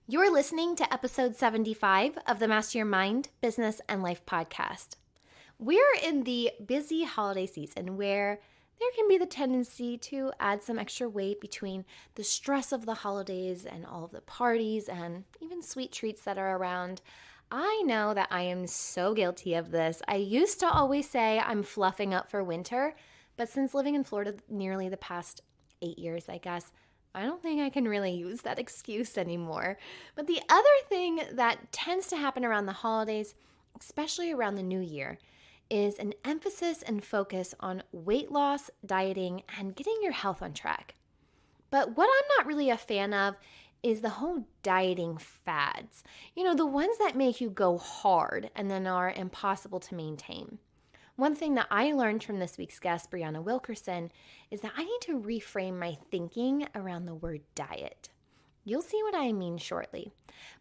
You're listening to episode 75 of the Master Your Mind, Business, and Life podcast. We're in the busy holiday season where there can be the tendency to add some extra weight between the stress of the holidays and all of the parties and even sweet treats that are around. I know that I am so guilty of this. I used to always say I'm fluffing up for winter, but since living in Florida nearly the past 8 years, I guess, I don't think I can really use that excuse anymore. But the other thing that tends to happen around the holidays, especially around the new year, is an emphasis and focus on weight loss, dieting, and getting your health on track. But what I'm not really a fan of is the whole dieting fads. You know, the ones that make you go hard and then are impossible to maintain. One thing that I learned from this week's guest, Brianna Wilkerson, is that I need to reframe my thinking around the word diet. You'll see what I mean shortly.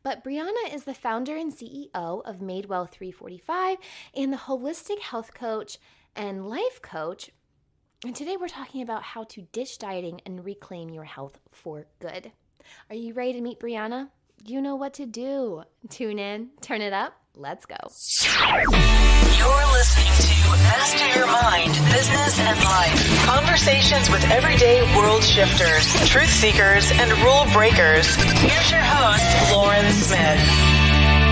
But Brianna is the founder and CEO of Madewell 345 and the holistic health coach and life coach. And today we're talking about how to ditch dieting and reclaim your health for good. Are you ready to meet Brianna? You know what to do. Tune in, turn it up, let's go. You're listening to Master Your Mind, Business, and Life. Conversations with everyday world shifters, truth seekers, and rule breakers. Here's your host, Lauren Smith.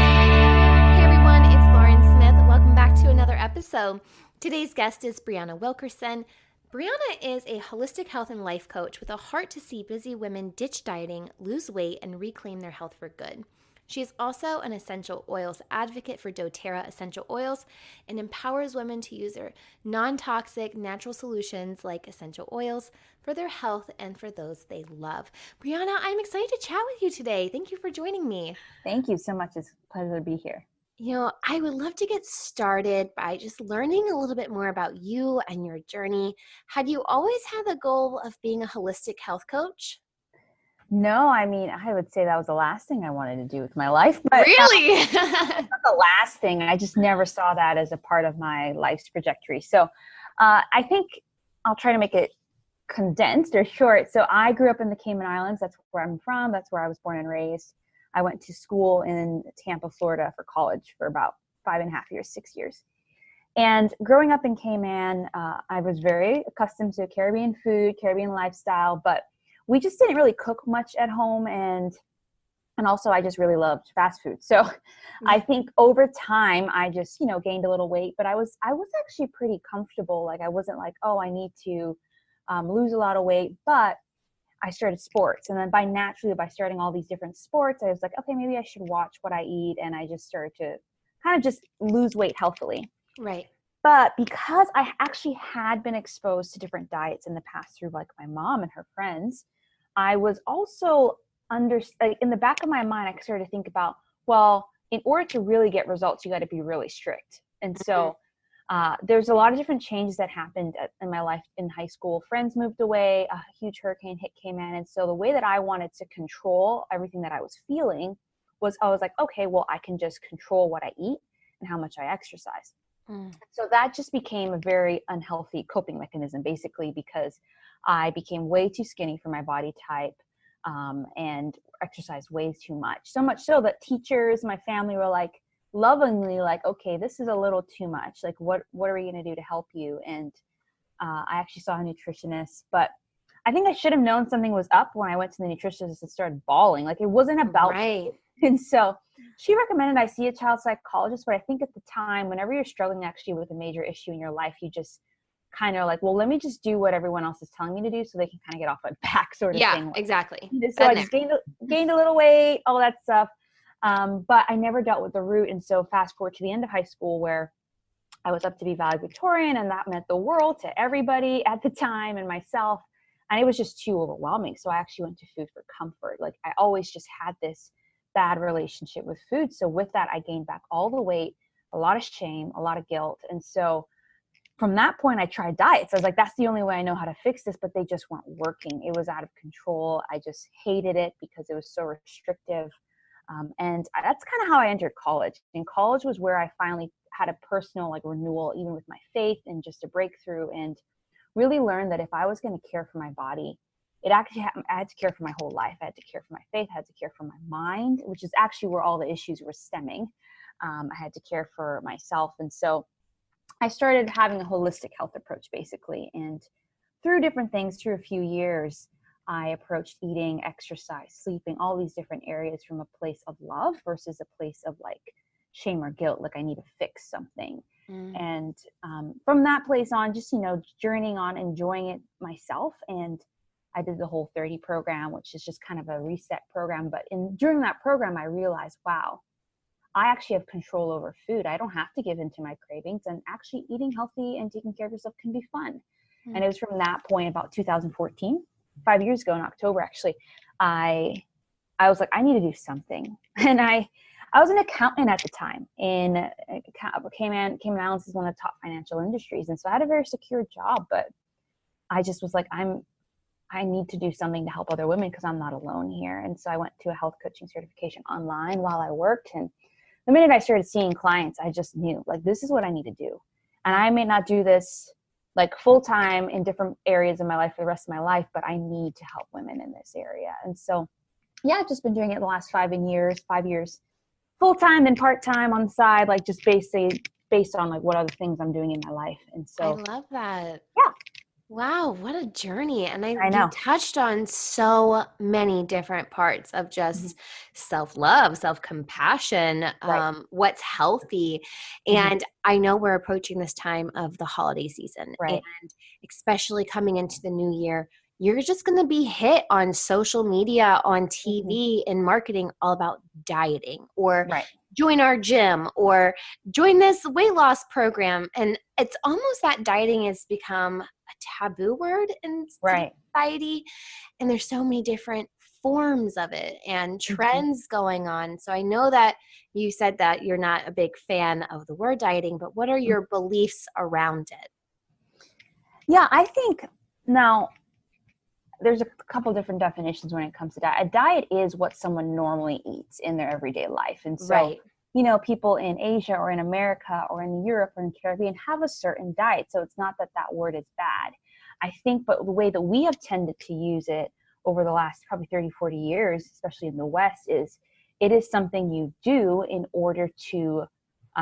Hey everyone, it's Lauren Smith. Welcome back to another episode. Today's guest is Brianna Wilkerson. Brianna is a holistic health and life coach with a heart to see busy women ditch dieting, lose weight, and reclaim their health for good. She is also an essential oils advocate for doTERRA essential oils and empowers women to use their non-toxic natural solutions like essential oils for their health and for those they love. Brianna, I'm excited to chat with you today. Thank you for joining me. Thank you so much. It's a pleasure to be here. You know, I would love to get started by just learning a little bit more about you and your journey. Had you always had the goal of being a holistic health coach? No, I mean, I would say that was the last thing I wanted to do with my life. But, Really? not the last thing. I just never saw that as a part of my life's trajectory. So I think I'll try to make it condensed or short. So I grew up in the Cayman Islands. That's where I'm from. That's where I was born and raised. I went to school in Tampa, Florida for college for about 5.5 years, 6 years. And growing up in Cayman, I was very accustomed to Caribbean food, Caribbean lifestyle, but we just didn't really cook much at home. And also I just really loved fast food. So I think over time I just, gained a little weight, but I was actually pretty comfortable. Like I wasn't like, oh, I need to lose a lot of weight, but I started sports. And then by starting all these different sports, I was like, okay, maybe I should watch what I eat. And I just started to kind of just lose weight healthily. Right. But because I actually had been exposed to different diets in the past through like my mom and her friends, I was also in the back of my mind, I started to think about, well, in order to really get results, you got to be really strict. And so there's a lot of different changes that happened in my life in high school. Friends moved away, a huge hurricane hit Cayman. And so the way that I wanted to control everything that I was feeling was I was like, okay, well, I can just control what I eat and how much I exercise. So that just became a very unhealthy coping mechanism, basically, because I became way too skinny for my body type and exercised way too much. So much so that teachers, my family were like, lovingly like, okay, this is a little too much. Like, what are we going to do to help you? And I actually saw a nutritionist, but I think I should have known something was up when I went to the nutritionist and started bawling. Like, it wasn't about right. And so she recommended I see a child psychologist, but I think at the time, whenever you're struggling actually with a major issue in your life, you just kind of like, well, let me just do what everyone else is telling me to do so they can kind of get off my back sort of thing. Yeah, exactly. So I just gained a little weight, all that stuff. But I never dealt with the root. And so fast forward to the end of high school where I was up to be valedictorian, and that meant the world to everybody at the time and myself. And it was just too overwhelming. So I actually went to food for comfort. Like I always just had this bad relationship with food. So with that, I gained back all the weight, a lot of shame, a lot of guilt. And so from that point, I tried diets. I was like, that's the only way I know how to fix this, but they just weren't working. It was out of control. I just hated it because it was so restrictive. And that's kind of how I entered college. And college was where I finally had a personal renewal, even with my faith, and just a breakthrough, and really learned that if I was going to care for my body, I had to care for my whole life. I had to care for my faith. I had to care for my mind, which is actually where all the issues were stemming. I had to care for myself. And so I started having a holistic health approach, basically. And through different things, through a few years, I approached eating, exercise, sleeping, all these different areas from a place of love versus a place of like shame or guilt, like I need to fix something. And from that place on, just, journeying on, enjoying it myself. And I did the Whole30 program, which is just kind of a reset program. But during that program, I realized, wow, I actually have control over food. I don't have to give in to my cravings, and actually eating healthy and taking care of yourself can be fun. And it was from that point, about 2014, 5 years ago in October, actually, I was like, I need to do something. And I was an accountant at the time in Cayman Islands is one of the top financial industries. And so I had a very secure job, but I just was like, I need to do something to help other women because I'm not alone here. And so I went to a health coaching certification online while I worked. And the minute I started seeing clients, I just knew, like, this is what I need to do. And I may not do this like full time in different areas of my life for the rest of my life, but I need to help women in this area. And so, yeah, I've just been doing it the last 5 years, full time, then part time on the side, like just based on like what other things I'm doing in my life. And so I love that. Yeah. Wow, what a journey. And I know. you touched on so many different parts of just self-love, self-compassion, Right. what's healthy. And I know we're approaching this time of the holiday season. Right. And especially coming into the new year, you're just going to be hit on social media, on TV, and marketing all about dieting or Right. join our gym or join this weight loss program. And it's almost that dieting has become a taboo word in society. And there's so many different forms of it and trends going on. So I know that you said that you're not a big fan of the word dieting, but what are your beliefs around it? Yeah, I think now there's a couple different definitions when it comes to diet. A diet is what someone normally eats in their everyday life. And so, people in Asia or in America or in Europe or in Caribbean have a certain diet. So it's not that that word is bad. I think, but the way that we have tended to use it over the last probably 30, 40 years, especially in the West, is it is something you do in order to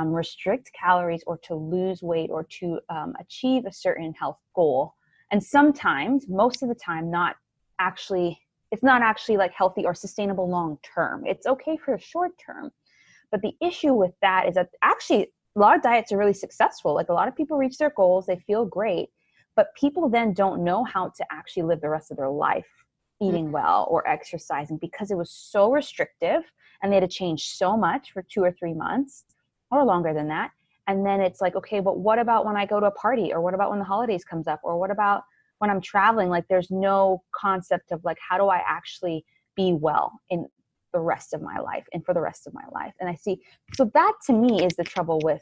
restrict calories or to lose weight or to achieve a certain health goal. And sometimes, most of the time, it's not actually like healthy or sustainable long term. It's okay for a short term. But the issue with that is that actually a lot of diets are really successful. Like a lot of people reach their goals, they feel great, but people then don't know how to actually live the rest of their life eating well or exercising because it was so restrictive and they had to change so much for 2 or 3 months or longer than that. And then it's like, okay, but what about when I go to a party, or what about when the holidays comes up, or what about when I'm traveling? Like there's no concept of like, how do I actually be well in the rest of my life and for the rest of my life? And I see, so that to me is the trouble with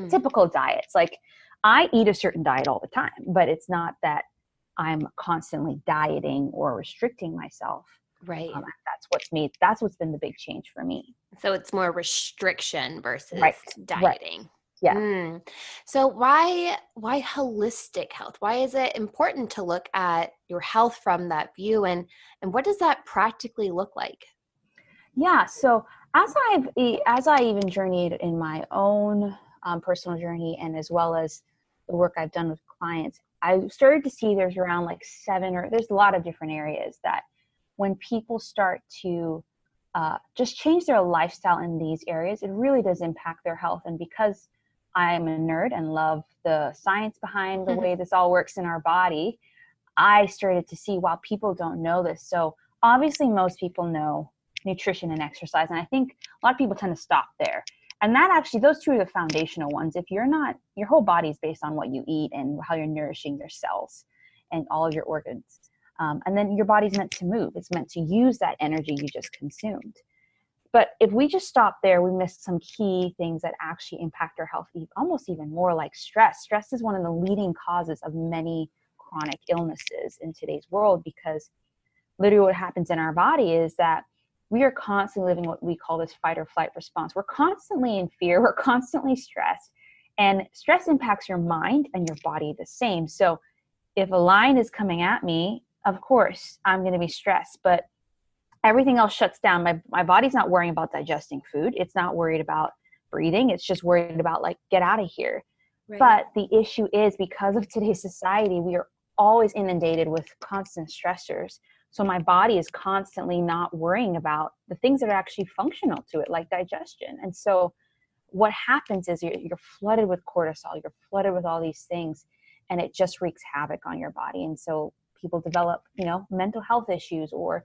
typical diets. Like I eat a certain diet all the time, but it's not that I'm constantly dieting or restricting myself. Right. That's what's been the big change for me. So it's more restriction versus dieting. Right. Yeah. So why holistic health? Why is it important to look at your health from that view, and what does that practically look like? Yeah. So as I even journeyed in my own personal journey, and as well as the work I've done with clients, I started to see there's around like there's a lot of different areas that when people start to just change their lifestyle in these areas, it really does impact their health. And because I'm a nerd and love the science behind the way this all works in our body, I started to see, wow, people don't know this. So obviously most people know nutrition and exercise. And I think a lot of people tend to stop there. And that actually, those two are the foundational ones. If you're not, your whole body is based on what you eat and how you're nourishing your cells and all of your organs. And then your body's meant to move. It's meant to use that energy you just consumed. But if we just stop there, we miss some key things that actually impact our health almost even more, like stress. Stress is one of the leading causes of many chronic illnesses in today's world, because literally what happens in our body is that we are constantly living what we call this fight or flight response. We're constantly in fear. We're constantly stressed. And stress impacts your mind and your body the same. So if a lion is coming at me, of course I'm going to be stressed, but everything else shuts down. My body's not worrying about digesting food. It's not worried about breathing. It's just worried about like, get out of here. Right. But the issue is, because of today's society, we are always inundated with constant stressors. So my body is constantly not worrying about the things that are actually functional to it, like digestion. And so what happens is you're flooded with cortisol, you're flooded with all these things, and it just wreaks havoc on your body. And so people develop, mental health issues, or,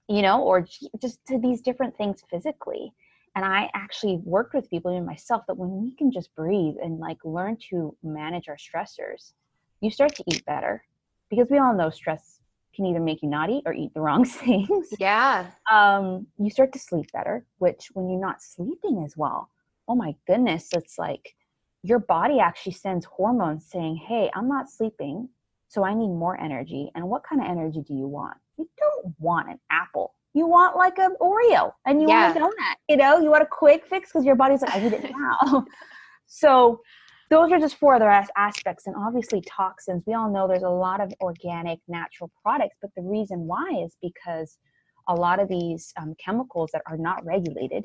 or just to these different things physically. And I actually worked with people, even myself, that when we can just breathe and like learn to manage our stressors, you start to eat better, because we all know stress can either make you not eat or eat the wrong things. Yeah. You start to sleep better, which when you're not sleeping as well, oh my goodness, it's like your body actually sends hormones saying, hey, I'm not sleeping, so I need more energy. And what kind of energy do you want? You don't want an apple. You want like an Oreo, and you want a donut, you want a quick fix because your body's like, I need it now. So those are just 4 other aspects. And obviously toxins, we all know there's a lot of organic, natural products, but the reason why is because a lot of these chemicals that are not regulated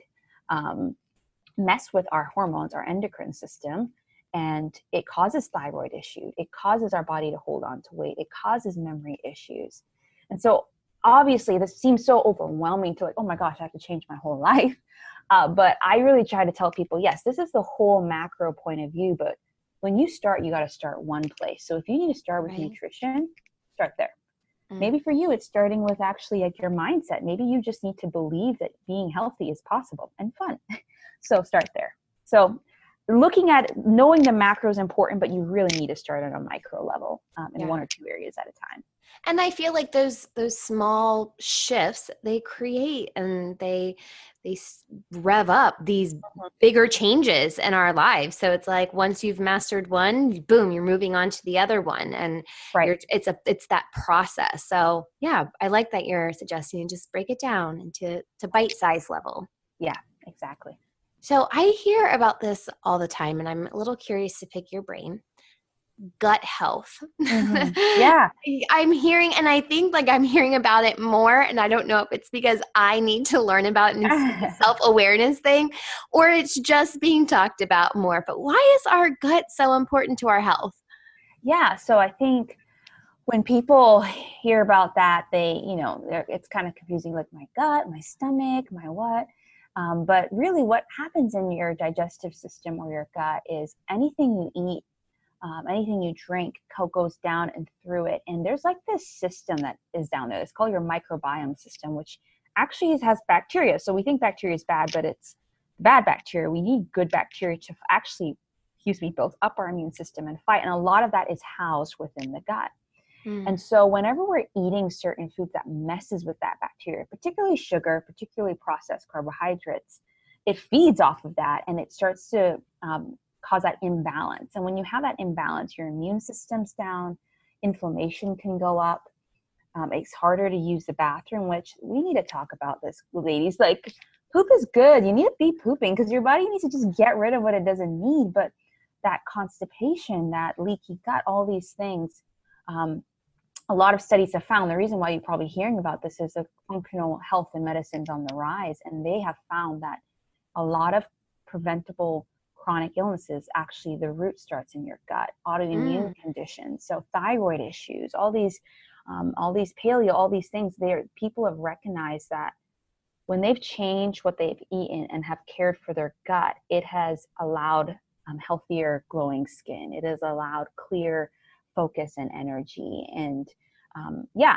mess with our hormones, our endocrine system, and it causes thyroid issues. It causes our body to hold on to weight. It causes memory issues. And so obviously this seems so overwhelming to like, oh my gosh, I have to change my whole life. But I really try to tell people, yes, this is the whole macro point of view, but when you start, you got to start one place. So if you need to start with nutrition, start there. Maybe for you, it's starting with actually like your mindset. Maybe you just need to believe that being healthy is possible and fun. So start there. So knowing the macro is important, but you really need to start on a micro level in 1 or 2 areas at a time. And I feel like those small shifts, they create and they rev up these bigger changes in our lives. So it's like once you've mastered one, boom, you're moving on to the other one, and it's that process. So yeah, I like that you're suggesting just break it down into bite-size level. Yeah, exactly. So I hear about this all the time, and I'm a little curious to pick your brain. Gut health. Mm-hmm. Yeah. I'm hearing, and I think like I'm hearing about it more, and I don't know if it's because I need to learn about it and it's a self-awareness thing, or it's just being talked about more. But why is our gut so important to our health? Yeah. So I think when people hear about that, it's kind of confusing, like my gut, my stomach, my what. But really what happens in your digestive system or your gut is anything you eat, anything you drink goes down and through it. And there's like this system that is down there. It's called your microbiome system, which actually has bacteria. So we think bacteria is bad, but it's bad bacteria. We need good bacteria to actually, build up our immune system and fight. And a lot of that is housed within the gut. And so whenever we're eating certain foods that messes with that bacteria, particularly sugar, particularly processed carbohydrates, it feeds off of that, and it starts to cause that imbalance. And when you have that imbalance, your immune system's down, inflammation can go up. It's harder to use the bathroom, which we need to talk about this, ladies. Like, poop is good. You need to be pooping because your body needs to just get rid of what it doesn't need. But that constipation, that leaky gut, all these things, a lot of studies have found the reason why you're probably hearing about this is that functional health and medicine's on the rise. And they have found that a lot of preventable chronic illnesses, actually the root starts in your gut, autoimmune conditions. So thyroid issues, all these paleo, all these things, people have recognized that when they've changed what they've eaten and have cared for their gut, it has allowed healthier glowing skin. It has allowed clear focus and energy. And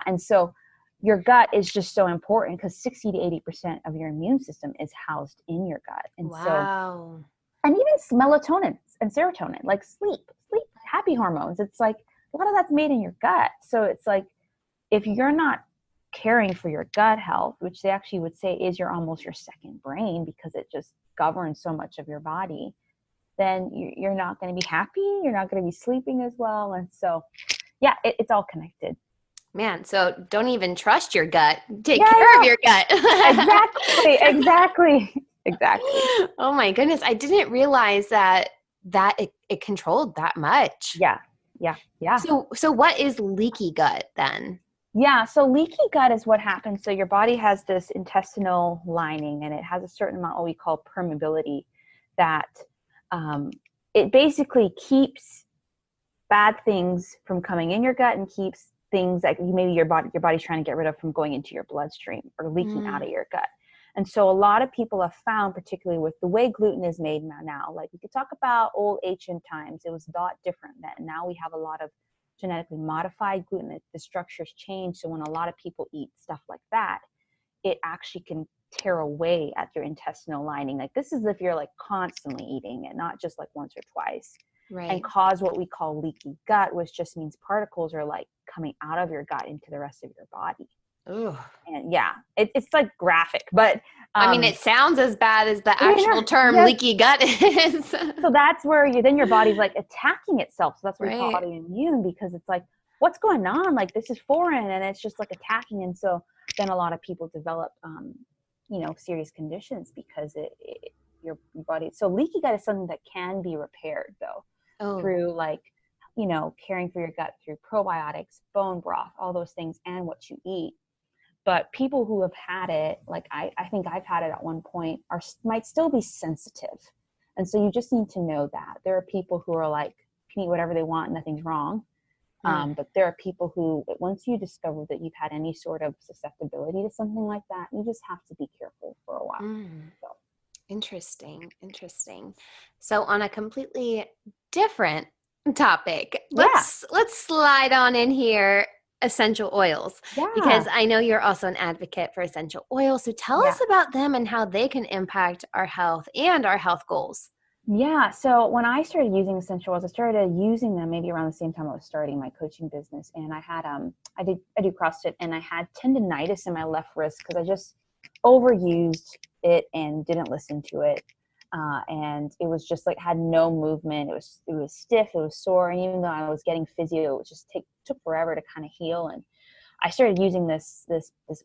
and so your gut is just so important because 60 to 80% of your immune system is housed in your gut. And wow. And even melatonin and serotonin, like sleep, happy hormones. It's like a lot of that's made in your gut. So it's like, if you're not caring for your gut health, which they actually would say is almost your second brain because it just governs so much of your body, then you're not going to be happy. You're not going to be sleeping as well. And so, it's all connected. Man, so don't even trust your gut. Take care of your gut. Exactly. Oh my goodness. I didn't realize that it controlled that much. Yeah. Yeah. Yeah. So what is leaky gut then? Yeah, so leaky gut is what happens. So your body has this intestinal lining, and it has a certain amount, what we call permeability, that it basically keeps bad things from coming in your gut and keeps things like maybe your body's trying to get rid of from going into your bloodstream or leaking out of your gut. And so a lot of people have found, particularly with the way gluten is made now, like we could talk about old ancient times, it was a lot different then. Now we have a lot of genetically modified gluten. The structures change. So when a lot of people eat stuff like that, it actually can tear away at your intestinal lining. Like this is if you're like constantly eating it, not just like once or twice. Right. And cause what we call leaky gut, which just means particles are like coming out of your gut into the rest of your body. Ugh. And yeah, it's like graphic, but I mean, it sounds as bad as the actual term leaky gut is. So that's where then your body's like attacking itself. So that's what we call Right. autoimmune, because it's like, what's going on? Like this is foreign, and it's just like attacking. And so then a lot of people develop, serious conditions because your body. So leaky gut is something that can be repaired though through like, caring for your gut through probiotics, bone broth, all those things, and what you eat. But people who have had it, like I think I've had it at one point, might still be sensitive. And so you just need to know that. There are people who are like, can eat whatever they want, nothing's wrong. But there are people who, once you discover that you've had any sort of susceptibility to something like that, you just have to be careful for a while. So. Interesting. So on a completely different topic, let's slide on in here. Essential oils, because I know you're also an advocate for essential oils. So tell us about them and how they can impact our health and our health goals. Yeah. So when I started using essential oils, I started using them maybe around the same time I was starting my coaching business. And I had, I do CrossFit, and I had tendinitis in my left wrist because I just overused it and didn't listen to it. And it was just like, had no movement. It was stiff, it was sore. And even though I was getting physio, it just took forever to kind of heal. And I started using this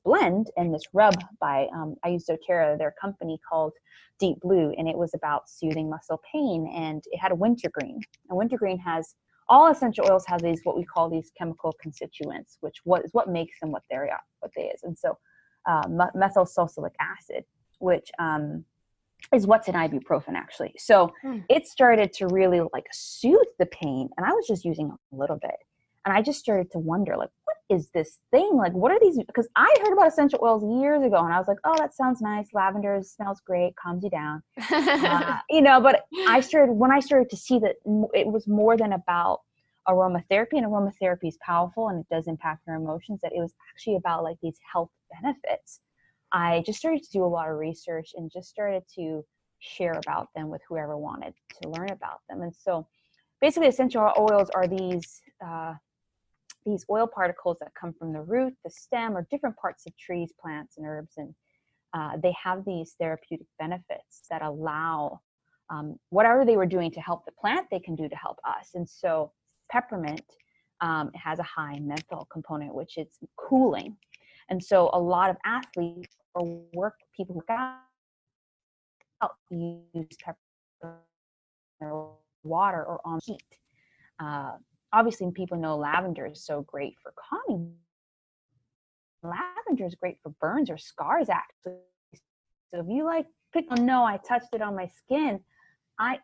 blend and this rub by, I used doTERRA, their company called Deep Blue, and it was about soothing muscle pain. And it had a wintergreen. And wintergreen has, all essential oils have these, what we call these chemical constituents, which is what makes them what they is. And so methyl salicylic acid, which is what's in ibuprofen actually. So it started to really like soothe the pain, and I was just using a little bit. And I just started to wonder, like, what is this thing? Like, what are these? Because I heard about essential oils years ago, and I was like, oh, that sounds nice. Lavender smells great, calms you down. But when I started to see that it was more than about aromatherapy, and aromatherapy is powerful and it does impact our emotions, that it was actually about like these health benefits. I just started to do a lot of research and just started to share about them with whoever wanted to learn about them. And so basically essential oils are these oil particles that come from the root, the stem, or different parts of trees, plants, and herbs. And they have these therapeutic benefits that allow whatever they were doing to help the plant, they can do to help us. And so peppermint has a high menthol component, which is cooling. And so a lot of athletes or people who work out use peppermint or water or on heat. Obviously, people know lavender is so great for calming. Lavender is great for burns or scars, actually. So if you like, I touched it on my skin, I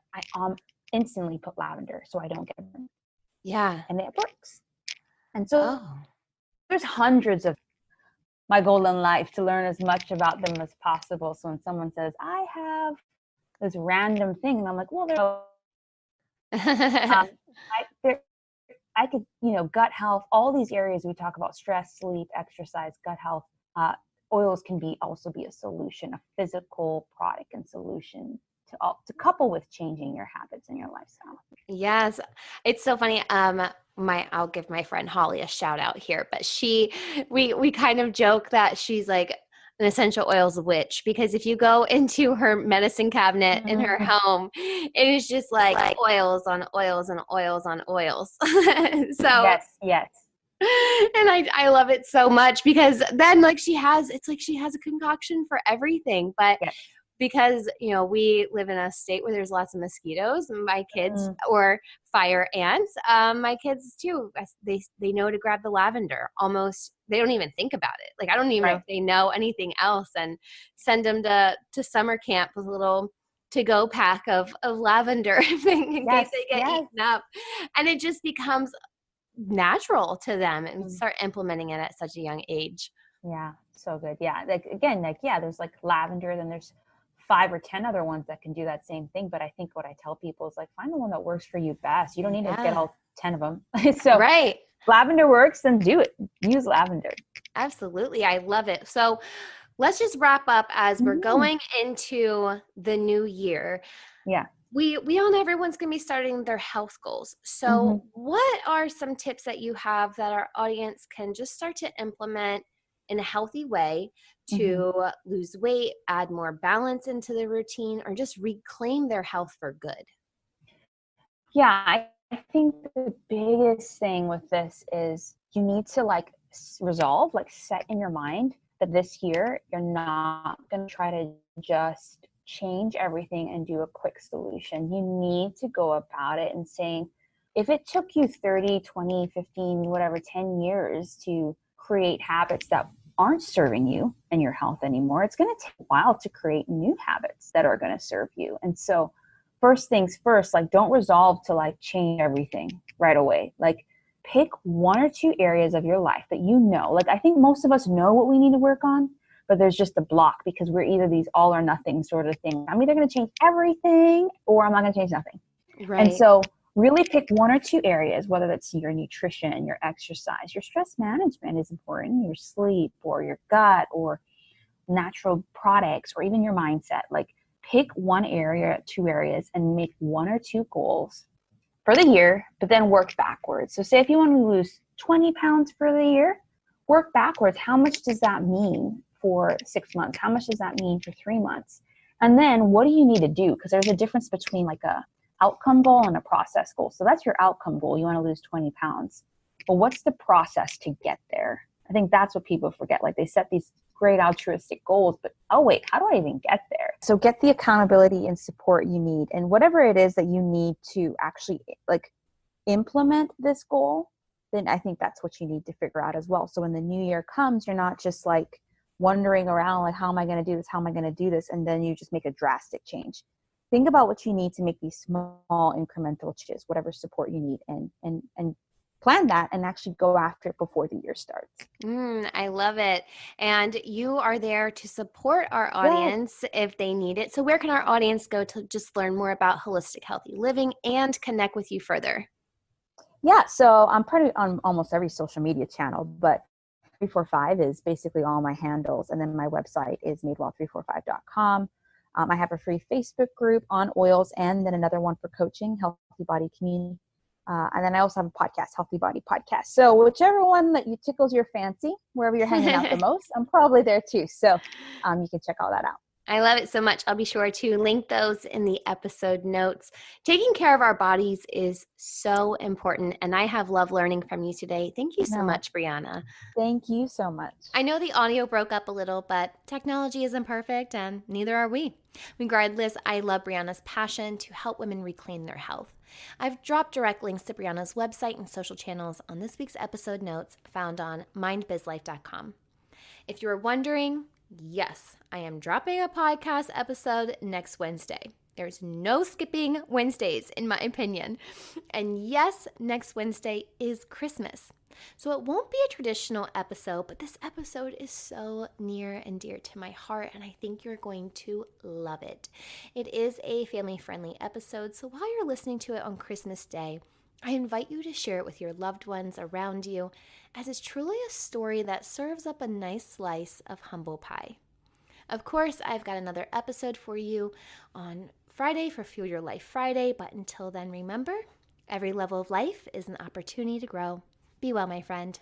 instantly put lavender so I don't get burned. Yeah. And it works. And so there's hundreds of my goal in life to learn as much about them as possible. So when someone says, I have this random thing, and I'm like, well, I could, gut health, all these areas we talk about, stress, sleep, exercise, gut health, oils can also be a solution, a physical product and solution to couple with changing your habits and your lifestyle. Yes. It's so funny. I'll give my friend Holly a shout out here, but we kind of joke that she's like an essential oils witch, because if you go into her medicine cabinet in her home, it is just like oils on oils and oils on oils. So yes. And I love it so much, because then it's like she has a concoction for everything. But because, we live in a state where there's lots of mosquitoes, and my kids, Mm, or fire ants, my kids too, they know to grab the lavender. Almost, they don't even think about it. Like, I don't even know right. if they know anything else, and send them to summer camp with a little to-go pack of lavender in case Yes, they get yes. eaten up. And it just becomes natural to them, and Mm, start implementing it at such a young age. yeah, so good. Yeah, like again, like yeah, there's like lavender, then there's 5 or 10 other ones that can do that same thing. But I think what I tell people is like find the one that works for you best. You don't need to get Yeah. all 10 of them. So Right. lavender works, then do it. Use lavender. Absolutely. I love it. So let's just wrap up as we're Mhm. going into the new year. Yeah. We all know everyone's going to be starting their health goals. Hmm. So what are some tips that you have that our audience can just start to implement in a healthy way Hmm. to lose weight, add more balance into the routine, or just reclaim their health for good? Yeah, I think the biggest thing with this is you need to like resolve, like set in your mind that this year you're not going to try to just change everything and do a quick solution. You need to go about it and saying, if it took you 30, 20, 15, whatever, 10 years to create habits that aren't serving you and your health anymore, it's going to take a while to create new habits that are going to serve you. And so, first things first, like don't resolve to like change everything right away. Like pick 1 or 2 areas of your life that you know. Like I think most of us know what we need to work on, but there's just a block because we're either these all or nothing sort of thing. I'm either going to change everything or I'm not going to change nothing. And Right. so really pick 1 or 2 areas, whether that's your nutrition, your exercise, your stress management is important, your sleep or your gut or natural products or even your mindset. Like pick 1 area, 2 areas, and make 1 or 2 goals for the year, but then work backwards. So say if you want to lose 20 pounds for the year, work backwards. How much does that mean for 6 months? How much does that mean for 3 months? And then what do you need to do? Because there's a difference between like a outcome goal and a process goal. So that's your outcome goal. You want to lose 20 pounds. But what's the process to get there? I think that's what people forget. Like they set these great altruistic goals, but oh wait, how do I even get there? So get the accountability and support you need, and whatever it is that you need to actually like implement this goal, then I think that's what you need to figure out as well. So when the new year comes, you're not just like wandering around like, how am I going to do this? How am I going to do this? And then you just make a drastic change. Think about what you need to make these small incremental changes, whatever support you need, and plan that and actually go after it before the year starts. I love it. And you are there to support our Yes. audience if they need it. So where can our audience go to just learn more about holistic healthy living and connect with you further? Yeah, so I'm part of on almost every social media channel, but 345 is basically all my handles. And then my website is madewell345.com. I have a free Facebook group on oils and then another one for coaching, Healthy Body Community. And then I also have a podcast, Healthy Body Podcast. So whichever one that you tickles your fancy, wherever you're hanging out the most, I'm probably there too. So you can check all that out. I love it so much. I'll be sure to link those in the episode notes. Taking care of our bodies is so important, and I have loved learning from you today. Thank you so No, much, Brianna. thank you so much. I know the audio broke up a little, but technology isn't perfect, and neither are we. Regardless, I love Brianna's passion to help women reclaim their health. I've dropped direct links to Brianna's website and social channels on this week's episode notes found on mindbizlife.com. If you're wondering, yes, I am dropping a podcast episode next Wednesday. There's no skipping Wednesdays, in my opinion. And yes, next Wednesday is Christmas. So it won't be a traditional episode, but this episode is so near and dear to my heart, and I think you're going to love it. It is a family-friendly episode, so while you're listening to it on Christmas Day, I invite you to share it with your loved ones around you, as it's truly a story that serves up a nice slice of humble pie. Of course, I've got another episode for you on Friday for Fuel Your Life Friday, but until then, remember, every level of life is an opportunity to grow. Be well, my friend.